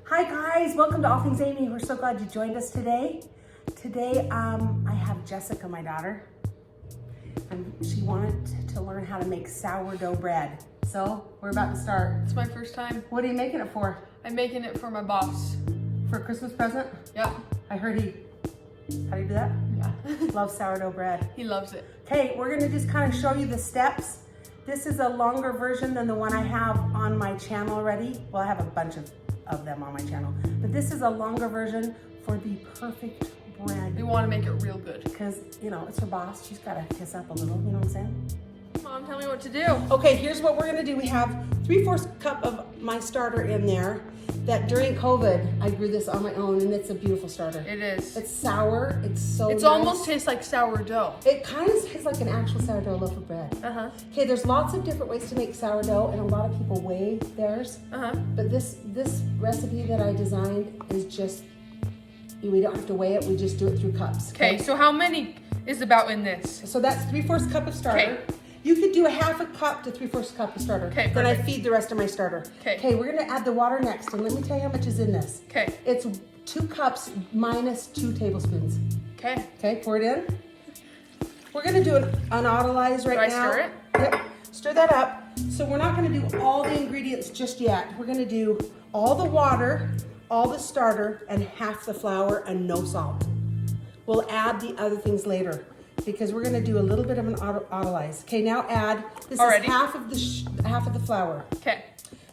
Hi guys, welcome to All Things Amy. We're so glad you joined us today. Today I have Jessica, my daughter, and she wanted to learn how to make sourdough bread. So we're about to start. It's my first time. What are you making it for? I'm making it for my boss. For a Christmas present? Yep. I heard how do you do that? Yeah. Love sourdough bread. He loves it. Okay, we're gonna just kind of show you the steps. This is a longer version than the one I have on my channel already. Well, I have a bunch of them on my channel, but this is a longer version for the perfect bread. We want to make it real good. Because, you know, it's her boss. She's got to kiss up a little, you know what I'm saying? Mom, tell me what to do. Okay, here's what we're gonna do. We have 3/4 cup of my starter in there that during COVID, I grew this on my own, and it's a beautiful starter. It is. It's sour, it's so It's nice. almost tastes like sourdough. It kind of tastes like an actual sourdough loaf of bread. Uh-huh. Okay, there's lots of different ways to make sourdough, and a lot of people weigh theirs. Uh-huh. But this recipe that I designed is just, we don't have to weigh it, we just do it through cups. Okay, so how many is about in this? So that's 3/4 cup of starter. Okay. You could do a 1/2 cup to 3/4 cup of starter. Okay, Then I perfect. feed the rest of my starter. Okay. Okay, we're gonna add the water next, and let me tell you how much is in this. Okay. It's 2 cups minus 2 tablespoons. Okay. Okay, pour it in. We're gonna do an unautolyze right now. Do I stir it? Yep, stir that up. So we're not gonna do all the ingredients just yet. We're gonna do all the water, all the starter, and half the flour and no salt. We'll add the other things later because we're gonna do a little bit of an autolyze. Okay, now add, this Already? is half of the flour. Okay.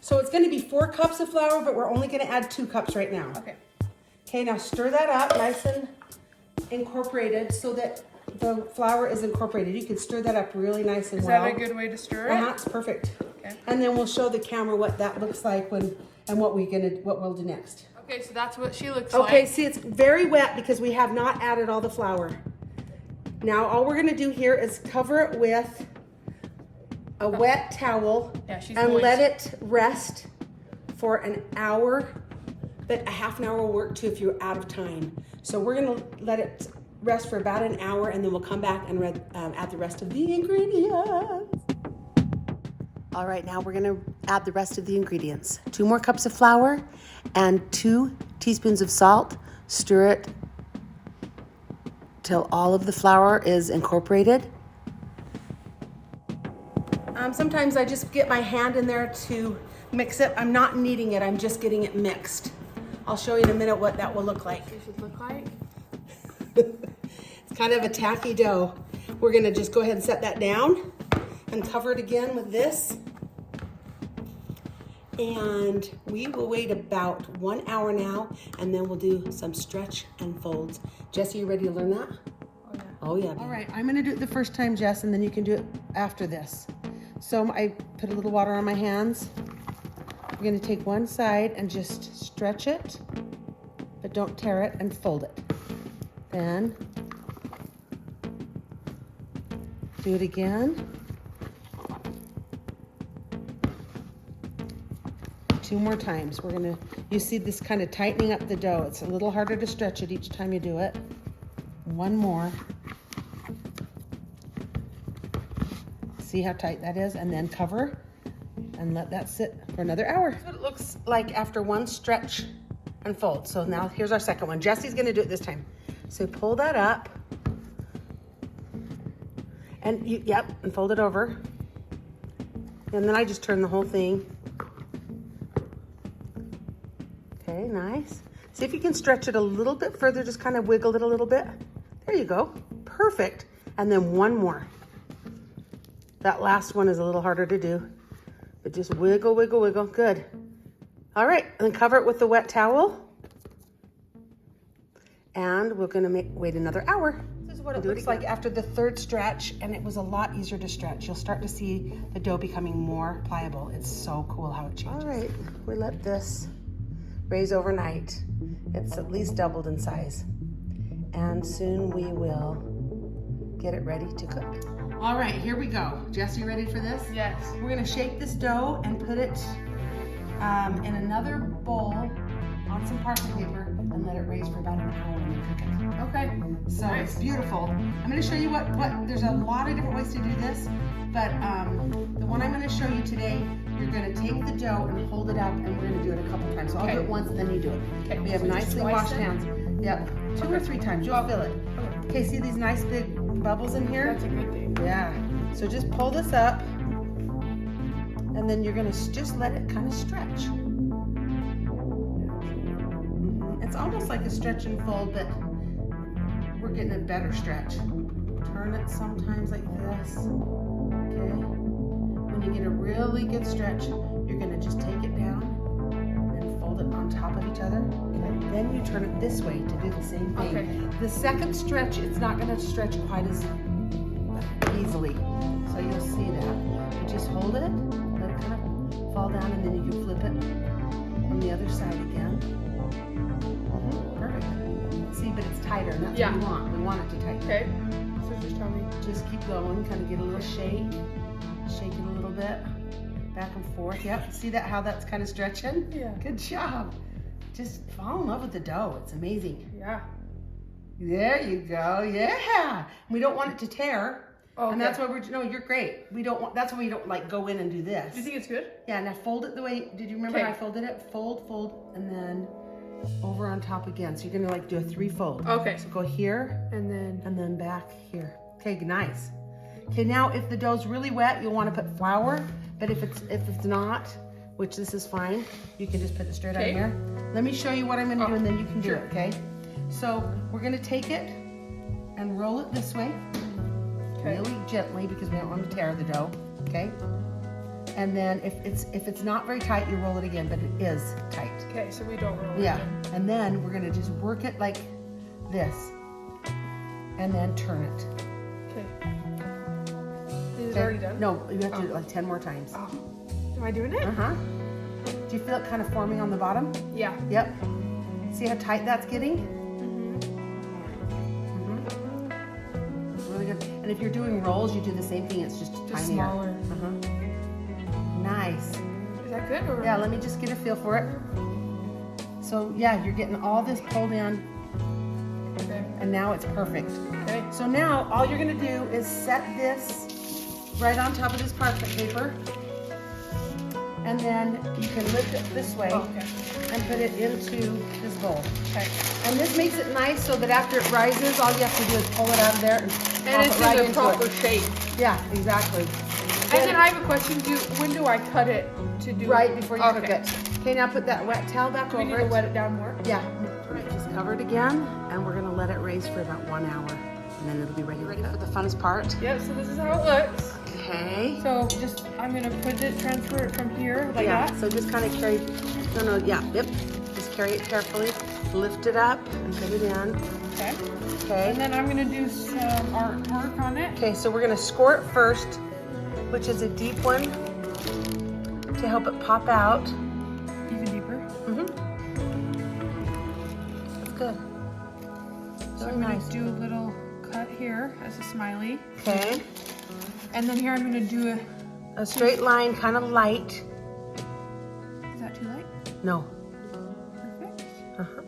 So it's gonna be 4 cups of flour, but we're only gonna add 2 cups right now. Okay. Okay, now stir that up nice and incorporated so that the flour is incorporated. You can stir that up really nice and Is well. that a good way to stir it? It's perfect. Okay. And then we'll show the camera what that looks like and what we'll do next. Okay, so that's what she looks Okay, like. see, it's very wet because we have not added all the flour. Now all we're gonna do here is cover it with a wet towel Yeah, she's and moist. let it rest for an hour, but a half an hour will work too if you're out of time. So we're gonna let it rest for about an hour, and then we'll come back and add the rest of the ingredients. All right, now we're gonna add the rest of the ingredients. 2 more cups of flour and 2 teaspoons of salt. Stir it till all of the flour is incorporated. Sometimes I just get my hand in there to mix it. I'm not kneading it, I'm just getting it mixed. I'll show you in a minute what that will look like. It should look like. It's kind of a tacky dough. We're gonna just go ahead and set that down and cover it again with this. And we will wait about 1 hour now, and then we'll do some stretch and folds. Jessy, you ready to learn that? Oh, yeah. Oh yeah. All right, I'm gonna do it the first time, Jess, and then you can do it after this. So I put a little water on my hands. I'm gonna take one side and just stretch it, but don't tear it, and fold it. Then do it again. 2 more times. You see this kind of tightening up the dough. It's a little harder to stretch it each time you do it. 1 more. See how tight that is? And then cover and let that sit for another hour. That's what it looks like after 1 stretch and fold. So now here's our second one. Jessy's gonna do it this time. So pull that up and and fold it over. And then I just turn the whole thing. Okay, nice. See if you can stretch it a little bit further, just kind of wiggle it a little bit. There you go, perfect. And then 1 more. That last one is a little harder to do, but just wiggle, wiggle, wiggle, good. All right, and then cover it with the wet towel. And we're gonna wait another hour. This is what it looks like after the 3rd stretch, and it was a lot easier to stretch. You'll start to see the dough becoming more pliable. It's so cool how it changes. All right, we let this raise overnight. It's at least doubled in size. And soon we will get it ready to cook. All right, here we go. Jess, you ready for this? Yes. We're gonna shake this dough and put it in another bowl on some parchment paper and let it raise for about an hour and then cook it. Okay, so it's beautiful. I'm gonna show you what there's a lot of different ways to do this, but the one I'm gonna show you today you're gonna take the dough and hold it up, and we're gonna do it a couple times. So I'll do it once, and then you do it. Okay. We have So just nicely twice washed then? hands. Yep, 2 or 3 times, you'll feel it. Okay, see these nice big bubbles in here? That's a good thing. Yeah, so just pull this up, and then you're gonna just let it kind of stretch. It's almost like a stretch and fold, but we're getting a better stretch. Turn it sometimes like this, okay? When you get a really good stretch, you're gonna just take it down and fold it on top of each other. Okay. Then you turn it this way to do the same thing. Okay. The second stretch, it's not gonna stretch quite as easily. So you'll see that. You just hold it, let it kind of fall down, and then you can flip it from the other side again. Perfect. See, but it's tighter, and that's what we want. We want it to tighten. Okay. So just tell me. Just keep going, kind of get a little shake. Shake it a little bit, back and forth. Yep, see that, how that's kind of stretching? Yeah. Good job. Just fall in love with the dough. It's amazing. Yeah. There you go, yeah. We don't want it to tear. Okay. And that's why no, you're great. We don't want, that's why we don't like go in and do this. Do you think it's good? Yeah, now fold it the way, did you remember Okay. how I folded it? Fold, fold, and then over on top again. So you're gonna like do a 3-fold. Okay. So go here, And then back here. Okay, nice. Okay, now if the dough's really wet, you'll want to put flour, but if it's not, which this is fine, you can just put it straight on Okay. here. Let me show you what I'm gonna do, and then you can do sure. it, okay? So we're gonna take it and roll it this way, really gently, because we don't want to tear the dough, okay? And then if it's not very tight, you roll it again, but it is tight. okay, so we don't roll it. Yeah, and then we're gonna just work it like this, and then turn it. Okay. Is it already done? No, you have to do it like 10 more times. Oh. Am I doing it? Uh-huh. Do you feel it kind of forming on the bottom? Yeah. Yep. See how tight that's getting? It's really good. And if you're doing rolls, you do the same thing. It's just tinier. smaller. Uh-huh. Nice. Is that good? Or? Yeah, let me just get a feel for it. So yeah, you're getting all this pulled in, Okay. and now it's perfect. Okay. So now all you're gonna do is set this right on top of this parchment paper, and then you can lift it this way Okay. and put it into this bowl. Okay. And this makes it nice so that after it rises, all you have to do is pull it out of there and pop It's it right in the into proper it. shape. Yeah, exactly. And then I have a question. When do I cut it to do? Right before you cook Okay. it. Okay, now put that wet towel back Do we over need to it. wet it down more? Yeah. All right, just cover it again, and we're gonna let it raise for about 1 hour, and then it'll be ready. Ready for the funnest part? Yep. So this is how it looks. Okay. So I'm gonna transfer it from here like Yeah, that. so just kind of carry, yep. Just carry it carefully, lift it up, and put it in. Okay. Okay. And then I'm gonna do some artwork on it. Okay, so we're gonna score it first, which is a deep one to help it pop out. Even deeper. That's good. So Very I'm gonna nice. do a little cut here as a smiley. Okay. And then here I'm gonna do A straight line, kind of light. is that too light? No. Perfect. Uh-huh.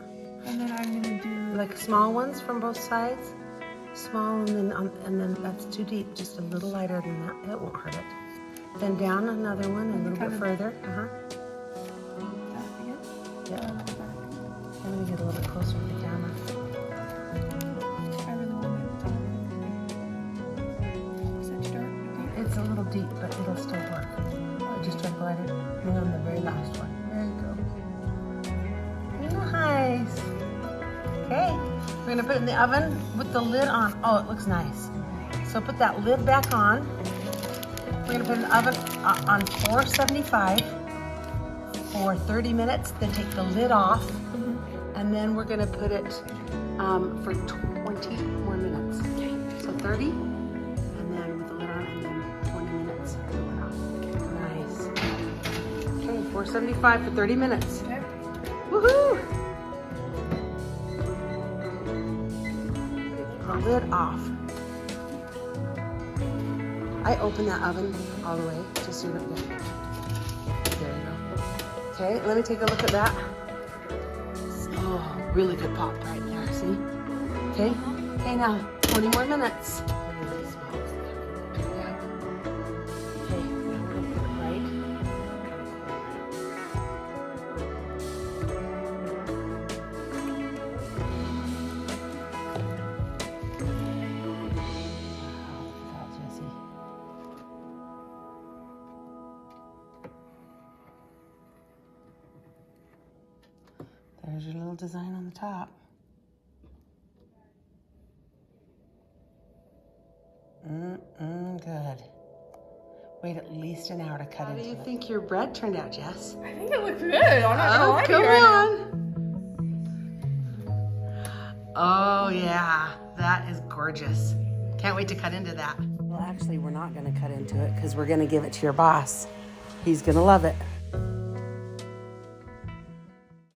And then I'm gonna do Like small ones from both sides. Small, and then that's too deep. Just a little lighter than that. It won't hurt it. Then down another one, a little bit further. Uh-huh. that again. Yeah. And let me get a little bit closer with the camera. I really want it. Is that too dark? Deep? It's a little deep, but it'll still work. I just try to light it. And on the very last one. There you go. Nice. Okay. We're gonna put it in the oven with the lid on. Oh, it looks nice. So put that lid back on. We're gonna put it in the oven on 475 for 30 minutes. Then take the lid off, and then we're gonna put it for 20 more minutes. So 30. And then with the lid on, and then 20 minutes. Nice. Okay, 475 for 30 minutes. Okay. Woohoo! The lid off. I open that oven all the way just so you don't get. There you go. Okay, let me take a look at that. Oh, really good pop right there, see? Okay, okay, now 20 more minutes. Okay, now we're gonna put it right There's your little design on the top. Good. Wait at least an hour to cut into it. How do you think your bread turned out, Jess? I think it looks good. I'm not gonna lie to you right now. Oh yeah, that is gorgeous. Can't wait to cut into that. Well, actually, we're not gonna cut into it because we're gonna give it to your boss. He's gonna love it.